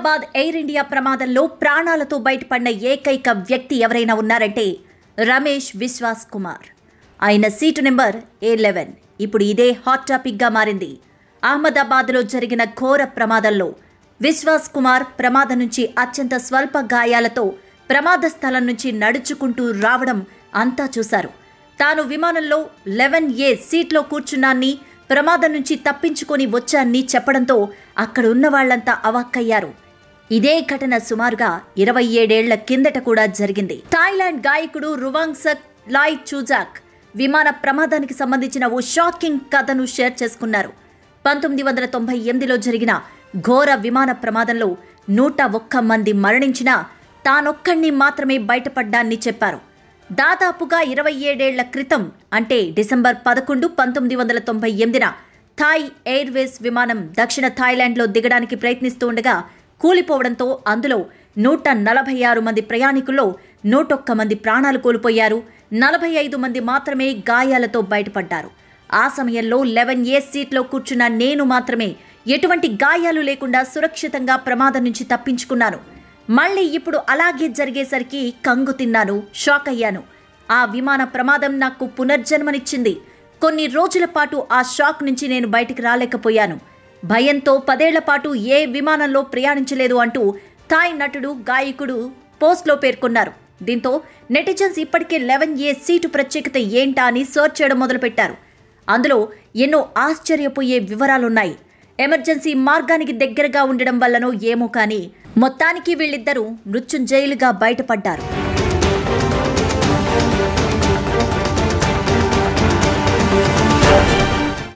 Ahmedabad air India ప్రమాదంలో ప్రాణాలతో బయటపడిన ఏకైక వ్యక్తి ఎవరైనా ఉన్నారంటే రమేష్ విశ్వాస్ కుమార్. ఆయన సీటు నెంబర్ A11 ఇప్పుడు ఇదే హాట్ టాపిక్గా మారింది. అహ్మదాబాద్లో జరిగిన ఘోర ప్రమాదంలో విశ్వాస్ కుమార్ ప్రమాదం నుంచి అత్యంత స్వల్ప గాయాలతో ప్రమాద స్థలం నుంచి నడుచుకుంటూ రావడం అంతా చూశారు. తాను విమానంలో 11A సీట్లో కూర్చున్నాన్ని, ప్రమాదం నుంచి తప్పించుకొని వచ్చాన్ని చెప్పడంతో అక్కడ ఉన్న వాళ్లంతా అవాక్కయ్యారు. ఇదే ఘటన సుమారుగా 27 ఏళ్ల కిందట కూడా జరిగింది. థాయిలాండ్ గాయకుడు రువాంగ్సక్ లాయ్చూజాక్ విమాన ప్రమాదానికి సంబంధించిన ఓ షాకింగ్ కథను షేర్ చేసుకున్నారు. 1998లో జరిగిన ఘోర విమాన ప్రమాదంలో 101 మంది మరణించినా తానొక్కడిని మాత్రమే బయటపడ్డాన్ని చెప్పారు. దాదాపుగా 27 ఏళ్ల క్రితం అంటే డిసెంబర్ 11, 1998న థాయ్ ఎయిర్వేస్ విమానం దక్షిణ థాయిలాండ్లో దిగడానికి ప్రయత్నిస్తూ ఉండగా కూలిపోవడంతో అందులో 146 మంది ప్రయాణికుల్లో 101 మంది ప్రాణాలు కోల్పోయారు. 45 మంది మాత్రమే గాయాలతో బయటపడ్డారు. ఆ సమయంలో 11A సీట్లో కూర్చున్న నేను మాత్రమే ఎటువంటి గాయాలు లేకుండా సురక్షితంగా ప్రమాదం నుంచి తప్పించుకున్నాను. మళ్ళీ ఇప్పుడు అలాగే జరిగేసరికి కంగు తిన్నాను, షాక్ అయ్యాను. ఆ విమాన ప్రమాదం నాకు పునర్జన్మనిచ్చింది. కొన్ని రోజుల పాటు ఆ షాక్ నుంచి నేను బయటికి రాలేకపోయాను. భయంతో 10 ఏళ్ల పాటు ఏ విమానంలో ప్రయాణించలేదు అంటూ థాయ్ నటుడు, గాయకుడు పోస్ట్లో పేర్కొన్నారు. దీంతో నెటిజన్స్ ఇప్పటికే 11A సీటు ప్రత్యేకత ఏంటా అని సర్చ్ చేయడం మొదలుపెట్టారు. అందులో ఎన్నో ఆశ్చర్యపోయే వివరాలున్నాయి. ఎమర్జెన్సీ మార్గానికి దగ్గరగా ఉండడం వల్లనో ఏమో కానీ మొత్తానికి వీళ్ళిద్దరూ మృత్యుంజయులుగా బయటపడ్డారు.